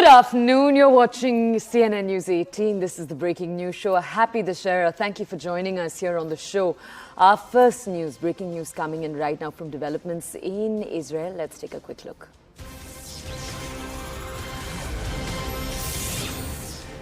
Good afternoon. You're watching CNN News 18. This is the Breaking News Show. Happy Dussehra. Thank you for joining us here on the show. Our first news, breaking news coming in right now from developments in Israel. Let's take a quick look.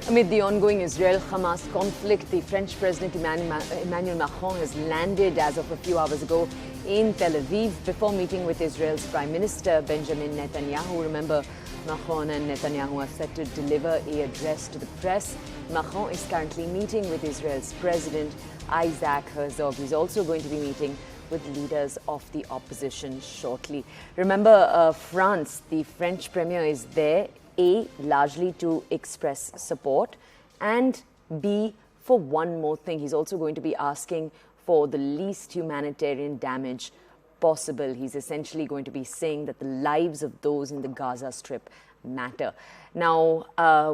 Amid the ongoing Israel-Hamas conflict, the French President Emmanuel Macron has landed as of a few hours ago in Tel Aviv before meeting with Israel's Prime Minister Benjamin Netanyahu. Remember, Macron and Netanyahu are set to deliver an address to the press. Macron is currently meeting with Israel's President Isaac Herzog. He's also going to be meeting with leaders of the opposition shortly. Remember, France, the French Premier is there, A, largely to express support, and B, for one more thing. He's also going to be asking for the least humanitarian damage possible. He's essentially going to be saying that the lives of those in the Gaza Strip matter. Now,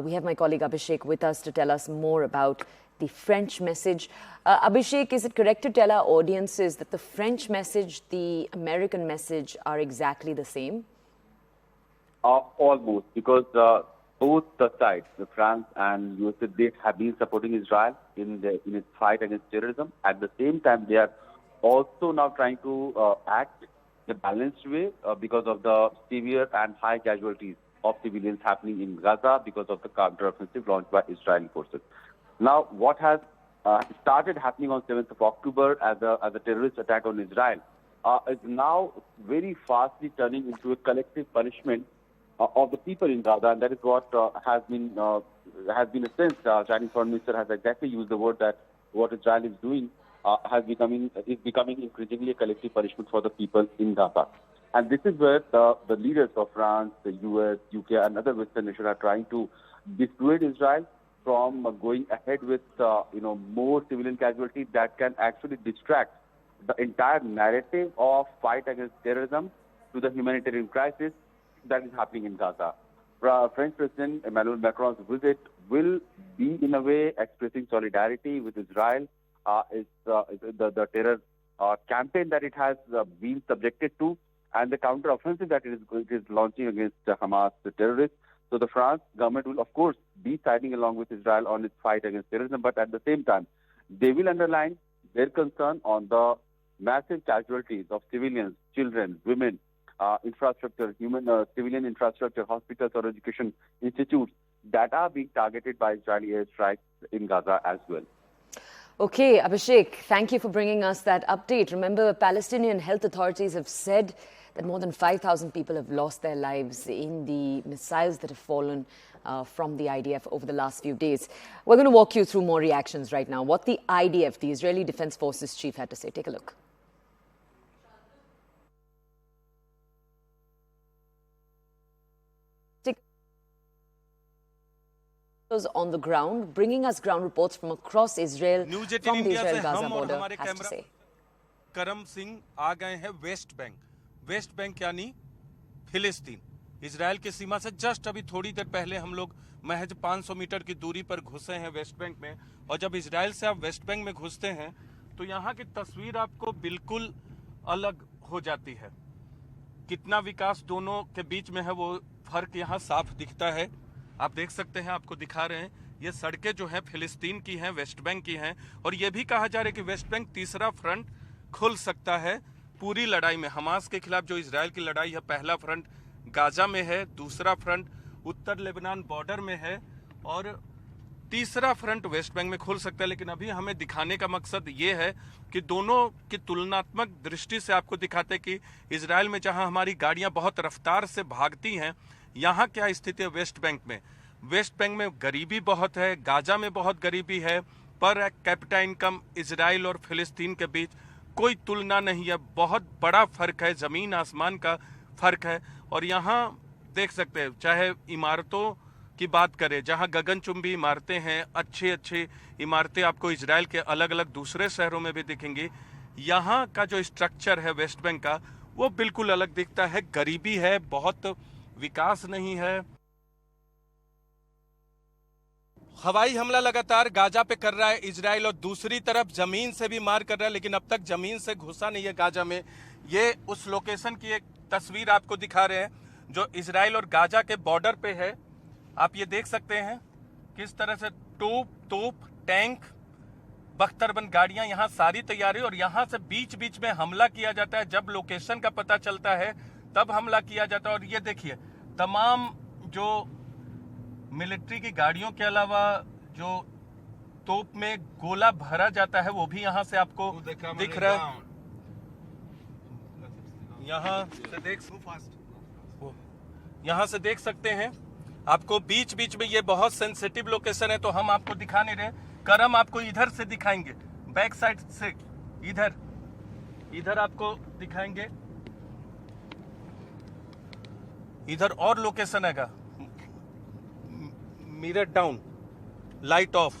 we have my colleague Abhishek with us to tell us more about the French message. Abhishek, is it correct to tell our audiences that the French message, the American message are exactly the same? Almost, because both the sides, the France and USA, they have been supporting Israel in its fight against terrorism. At the same time, they are also now trying to act in a balanced way because of the severe and high casualties of civilians happening in Gaza because of the counter-offensive launched by Israeli forces. Now, what has started happening on 7th of October as a terrorist attack on Israel is now very fastly turning into a collective punishment of the people in Gaza, and that is what has been a sense. Chinese Foreign Minister has exactly used the word that what Israel is doing is becoming increasingly a collective punishment for the people in Gaza. And this is where the leaders of France, the US, UK, and other Western nations are trying to dissuade Israel from going ahead with more civilian casualties that can actually distract the entire narrative of fight against terrorism to the humanitarian crisis that is happening in Gaza. French President Emmanuel Macron's visit will be, in a way, expressing solidarity with Israel. The terror campaign that it has been subjected to, and the counter-offensive that it is launching against Hamas, the terrorists. So the France government will, of course, be siding along with Israel on its fight against terrorism, but at the same time, they will underline their concern on the massive casualties of civilians, children, women, infrastructure, civilian infrastructure, hospitals or education institutes that are being targeted by Israeli airstrikes in Gaza as well. Okay, Abhishek, thank you for bringing us that update. Remember, Palestinian health authorities have said that more than 5,000 people have lost their lives in the missiles that have fallen from the IDF over the last few days. We're going to walk you through more reactions right now. What the IDF, the Israeli Defense Forces chief, had to say. Take a look. On the ground, bringing us ground reports from across Israel, from the Israel-Gaza border, has to say. करम सिंह आ गए हैं West Bank यानी फिलिस्तीन, Israel की सीमा से just अभी थोड़ी देर पहले हम लोग महज 500 मीटर की दूरी पर घुसे हैं वेस्ट बैंक में। और जब इजराइल से आप वेस्ट बैंक में घुसते हैं तो यहाँ की तस्वीर आपको बिल्कुल अलग हो जाती है। कितना विकास दोनों के बीच में है वो फर्क यहाँ साफ दिखता है। आप देख सकते हैं, आपको दिखा रहे हैं, ये सड़कें जो हैं फिलिस्तीन की हैं, वेस्ट बैंक की हैं। और ये भी कहा जा रहा है कि वेस्ट बैंक तीसरा फ्रंट खुल सकता है पूरी लड़ाई में। हमास के खिलाफ जो इजराइल की लड़ाई है, पहला फ्रंट गाजा में है, दूसरा फ्रंट उत्तर लेबनान बॉर्डर में है और तीसरा फ्रंट वेस्ट बैंक में खुल सकता है। लेकिन अभी हमें दिखाने का मकसद ये है कि दोनों की तुलनात्मक दृष्टि से आपको दिखाते कि इजराइल में जहां हमारी गाड़ियां बहुत रफ्तार से भागती हैं, यहाँ क्या स्थिति है वेस्ट बैंक में। वेस्ट बैंक में गरीबी बहुत है, गाजा में बहुत गरीबी है, पर कैपिटा इनकम इजराइल और फिलिस्तीन के बीच कोई तुलना नहीं है। बहुत बड़ा फर्क है, जमीन आसमान का फर्क है। और यहाँ देख सकते हैं, चाहे इमारतों की बात करें, जहाँ गगनचुंबी इमारतें हैं, अच्छी अच्छी इमारतें आपको इजराइल के अलग अलग दूसरे शहरों में भी दिखेंगी। यहाँ का जो स्ट्रक्चर है वेस्ट बैंक का, वो बिल्कुल अलग दिखता है। गरीबी है, बहुत विकास नहीं है। हवाई हमला लगातार गाजा पे कर रहा है इजराइल और दूसरी तरफ जमीन से भी मार कर रहा है, लेकिन अब तक जमीन से घुसा नहीं है गाजा में। ये उस लोकेशन की एक तस्वीर आपको दिखा रहे हैं जो इजराइल और गाजा के बॉर्डर पे है। आप ये देख सकते हैं किस तरह से तोप टैंक बख्तरबंद गाड़ियां यहाँ सारी तैयारी, और यहाँ से बीच बीच में हमला किया जाता है। जब लोकेशन का पता चलता है तब हमला किया जाता है। और ये देखिए तमाम जो मिलिट्री की गाड़ियों के अलावा जो तोप में गोला भरा जाता है वो भी यहाँ से आपको दिख रहा है। यहाँ से देख सकते हैं आपको बीच बीच में। ये बहुत सेंसिटिव लोकेशन है तो हम आपको दिखा नहीं रहे। करम आपको इधर से दिखाएंगे, बैक साइड से इधर आपको दिखाएंगे। इधर और लोकेशन हैगा। Mirror down light of,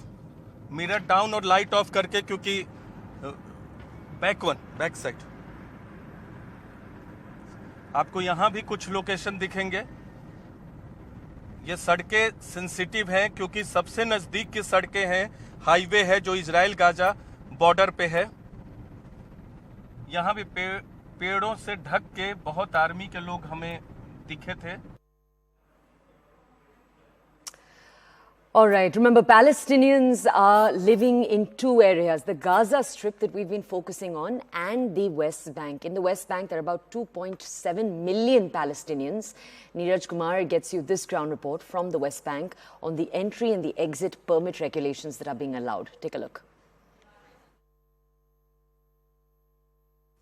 mirror down और लाइट ऑफ करके, क्योंकि बैक साइड आपको यहां भी कुछ लोकेशन दिखेंगे। ये सड़कें सेंसिटिव हैं क्योंकि सबसे नजदीक की सड़कें हैं, हाईवे है जो इजराइल गाजा बॉर्डर पे है। यहां भी पेड़ों से ढक के बहुत आर्मी के लोग हमें दिखे थे। All right. Remember, Palestinians are living in two areas, the Gaza Strip that we've been focusing on and the West Bank. In the West Bank, there are about 2.7 million Palestinians. Neeraj Kumar gets you this ground report from the West Bank on the entry and the exit permit regulations that are being allowed. Take a look.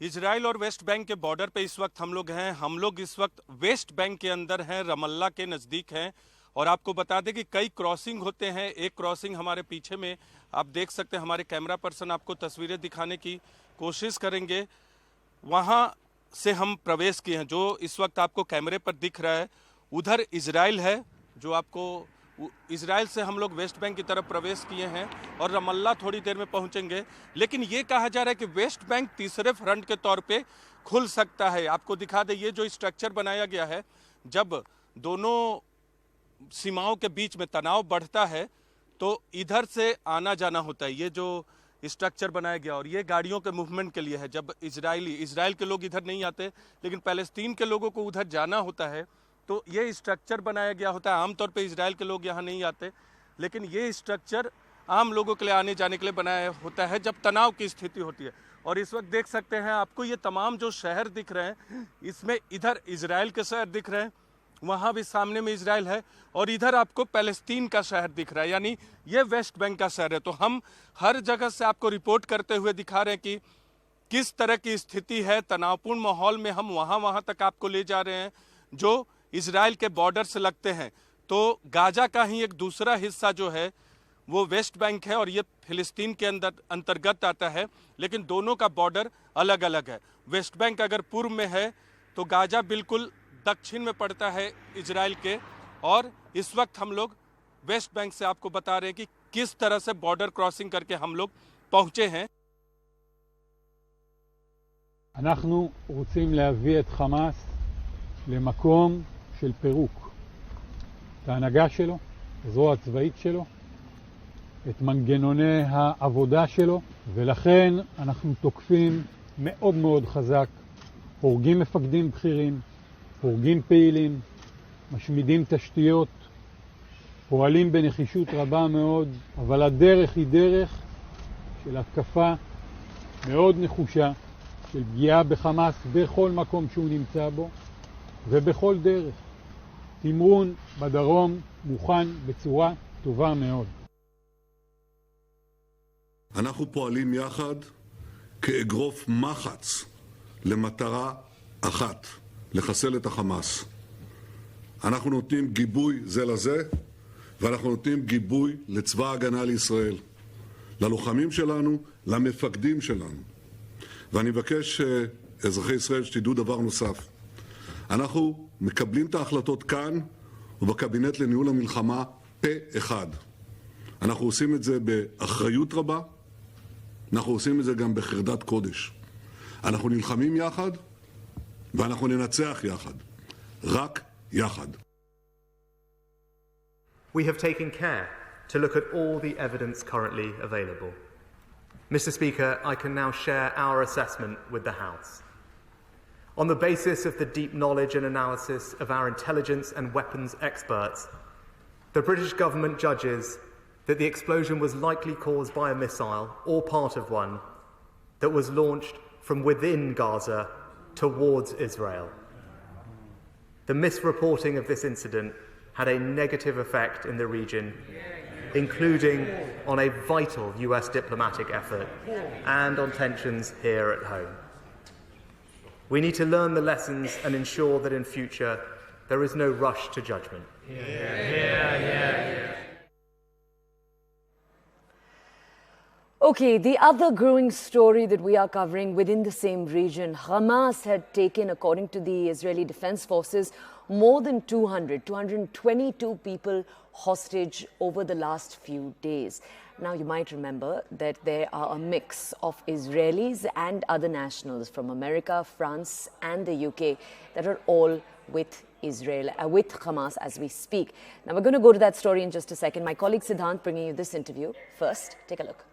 Israel और West Bank के border पे इस वक्त हम लोग हैं। हम लोग इस वक्त वेस्ट बैंक के अंदर हैं, रमल्ला के नज़दीक हैं। और आपको बता दें कि कई क्रॉसिंग होते हैं। एक क्रॉसिंग हमारे पीछे में आप देख सकते हैं, हमारे कैमरा पर्सन आपको तस्वीरें दिखाने की कोशिश करेंगे। वहाँ से हम प्रवेश किए हैं। जो इस वक्त आपको कैमरे पर दिख रहा है उधर इजराइल है, जो आपको इजराइल से हम लोग वेस्ट बैंक की तरफ प्रवेश किए हैं और रमल्ला थोड़ी देर में पहुंचेंगे। लेकिन ये कहा जा रहा है कि वेस्ट बैंक तीसरे फ्रंट के तौर पे खुल सकता है। आपको दिखा दें, ये जो स्ट्रक्चर बनाया गया है, जब दोनों सीमाओं के बीच में तनाव बढ़ता है तो इधर से आना जाना होता है। ये जो स्ट्रक्चर बनाया गया और ये गाड़ियों के मूवमेंट के लिए है। जब इजराइल के लोग इधर नहीं आते लेकिन पैलेस्टीन के लोगों को उधर जाना होता है तो ये स्ट्रक्चर बनाया गया होता है। आमतौर पे इजराइल के लोग यहाँ नहीं आते, लेकिन ये स्ट्रक्चर आम लोगों के लिए आने जाने के लिए बनाया होता है जब तनाव की स्थिति होती है। और इस वक्त देख सकते हैं आपको ये तमाम जो शहर दिख रहे हैं, इसमें इधर इजराइल के शहर दिख रहे हैं, वहाँ भी सामने में इजराइल है, और इधर आपको पैलेस्टीन का शहर दिख रहा है, यानी ये वेस्ट बैंक का शहर है। तो हम हर जगह से आपको रिपोर्ट करते हुए दिखा रहे हैं कि किस तरह की स्थिति है। तनावपूर्ण माहौल में हम वहाँ तक आपको ले जा रहे हैं जो इजराइल के बॉर्डर से लगते हैं। तो गाजा का ही एक दूसरा हिस्सा जो है वो वेस्ट बैंक है और ये फिलिस्तीन के अंतर्गत आता है, लेकिन दोनों का बॉर्डर अलग अलग है। वेस्ट बैंक अगर पूर्व में है तो गाजा बिल्कुल दक्षिण में पड़ता है इजराइल के। और इस वक्त हम लोग वेस्ट बैंक से आपको बता रहे हैं कि किस तरह से बॉर्डर क्रॉसिंग करके हम लोग पहुंचे हैं। אנחנו רוצים להביא את חמאס למקום של פירוק. את ההנהגה שלו, הזרוע הצבאית שלו, את מנגנוני העבודה שלו, ולכן אנחנו תוקפים מאוד מאוד חזק, הורגים מפקדים בכירים, הורגים פעילים, משמידים תשתיות, פועלים בנחישות רבה מאוד, אבל הדרך היא דרך של התקפה מאוד נחושה, של פגיעה בחמאס בכל מקום שהוא נמצא בו ובכל דרך. תמרון בדרום מוכן בצורה טובה מאוד. אנחנו פועלים יחד כאגרוף מחץ למטרה אחת, לחסל את החמאס. אנחנו נותנים גיבוי זה לזה, ואנחנו נותנים גיבוי לצבא ההגנה לישראל, ללוחמים שלנו, למפקדים שלנו. ואני מבקש אזרחי ישראל שתדעו דבר נוסף. אנחנו מקבלים את ההחלטות כאן ובקבינט לניהול המלחמה פה אחד. אנחנו עושים את זה באחריות רבה, אנחנו עושים את זה גם בחרדת קודש. אנחנו נלחמים יחד ואנחנו ננצח יחד. רק יחד. We have taken care to look at all the evidence currently available. Mr. Speaker, I can now share our assessment with the House. On the basis of the deep knowledge and analysis of our intelligence and weapons experts, The British government judges that the explosion was likely caused by a missile, or part of one, that was launched from within Gaza towards Israel. The misreporting of this incident had a negative effect in the region, including on a vital US diplomatic effort and on tensions here at home. We need to learn the lessons and ensure that in future there is no rush to judgment. Okay, the other growing story that we are covering within the same region, Hamas had taken, according to the Israeli Defense Forces, more than 222 people hostage over the last few days. Now, you might remember that there are a mix of Israelis and other nationals from America, France, and the UK that are all with with Hamas as we speak. Now, we're going to go to that story in just a second. My colleague Siddhant bringing you this interview. First, take a look.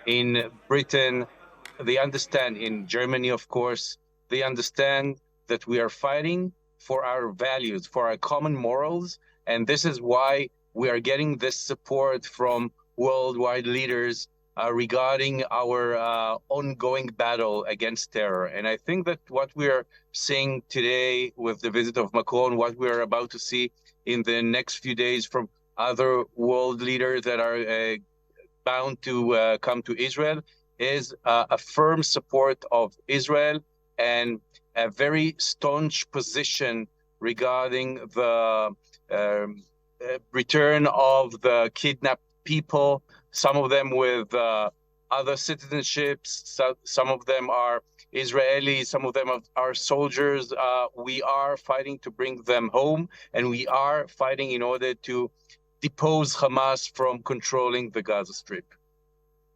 In Britain, they understand, in Germany, of course, they understand that we are fighting for our values, for our common morals, and this is why we are getting this support from worldwide leaders regarding our ongoing battle against terror. And I think that what we are seeing today with the visit of Macron, what we are about to see in the next few days from other world leaders that are bound to come to Israel, is a firm support of Israel and a very staunch position regarding the return of the kidnapped people, some of them with other citizenships, some of them are Israelis, some of them are soldiers. We are fighting to bring them home, and we are fighting in order to depose Hamas from controlling the Gaza Strip.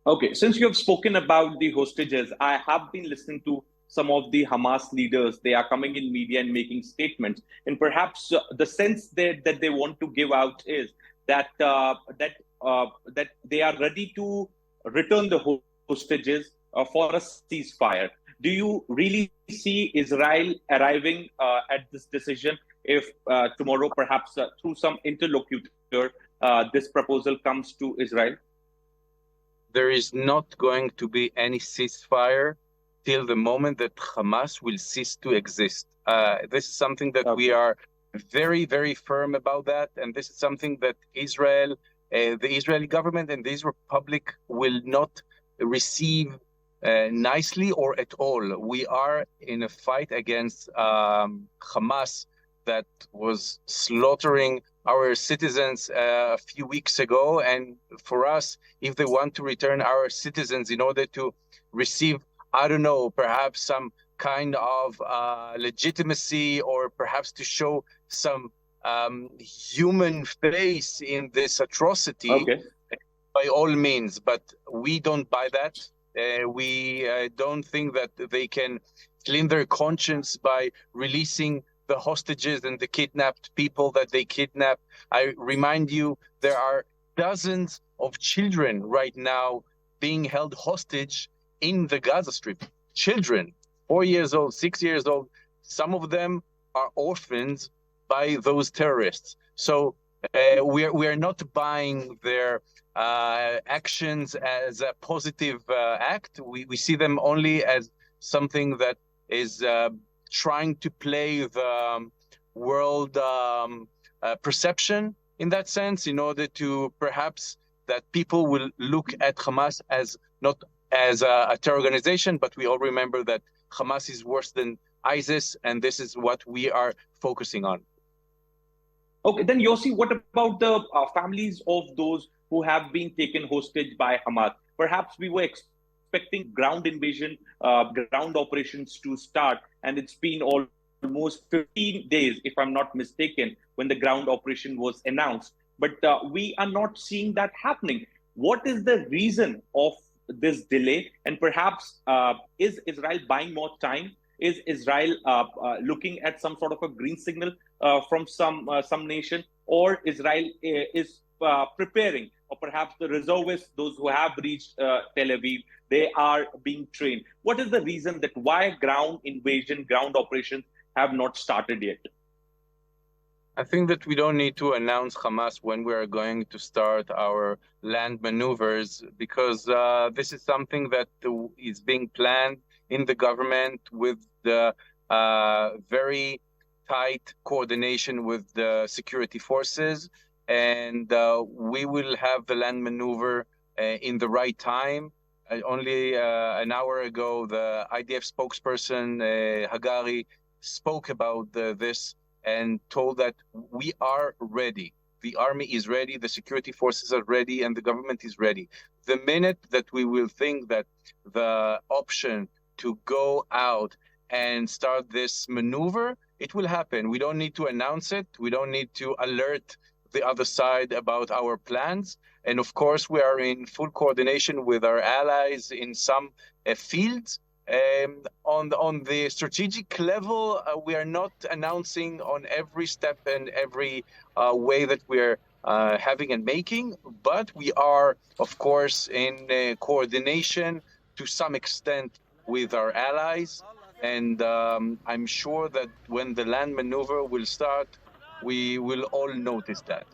Okay, since you have spoken about the hostages, I have been listening to some of the Hamas leaders. They are coming in media and making statements, and perhaps the sense that they want to give out is that that they are ready to return the hostages for a ceasefire. Do you really see Israel arriving at this decision if tomorrow, perhaps through some interlocutor, this proposal comes to Israel? There is not going to be any ceasefire till the moment that Hamas will cease to exist. This is something that we are very, very firm about that. And this is something that Israel, the Israeli government and the Israel Republic will not receive nicely or at all. We are in a fight against Hamas that was slaughtering our citizens a few weeks ago. And for us, if they want to return our citizens in order to receive, I don't know, perhaps some kind of legitimacy, or perhaps to show some human face in this atrocity, by all means. But we don't buy that. We don't think that they can clean their conscience by releasing the hostages and the kidnapped people that they kidnap. I remind you, there are dozens of children right now being held hostage in the Gaza Strip. Children, 4 years old, 6 years old. Some of them are orphans by those terrorists. So we are not buying their actions as a positive act. We see them only as something that is trying to play the world perception in that sense, in order to perhaps that people will look at Hamas as not as a terror organization, but we all remember that Hamas is worse than ISIS, and this is what we are focusing on. Okay, then Yossi, what about the families of those who have been taken hostage by Hamas? Perhaps we were expecting ground invasion, ground operations to start, and it's been almost 15 days, if I'm not mistaken, when the ground operation was announced. But we are not seeing that happening. What is the reason of this delay? And perhaps is Israel buying more time? Is Israel looking at some sort of a green signal from some nation, or Israel is preparing, or perhaps the reservists, those who have reached Tel Aviv, they are being trained? What is the reason that why ground invasion, ground operations have not started yet? I think that we don't need to announce Hamas when we are going to start our land maneuvers because this is something that is being planned in the government with the very tight coordination with the security forces. And we will have the land maneuver in the right time. Only an hour ago, the IDF spokesperson, Hagari, spoke about this and told that we are ready. The army is ready, the security forces are ready, and the government is ready. The minute that we will think that the option to go out and start this maneuver, it will happen. We don't need to announce it. We don't need to alert the other side about our plans. And of course, we are in full coordination with our allies in some fields. On the strategic level, we are not announcing on every step and every way that we're having and making, but we are, of course, in coordination to some extent with our allies. And I'm sure that when the land maneuver will start, we will all notice that.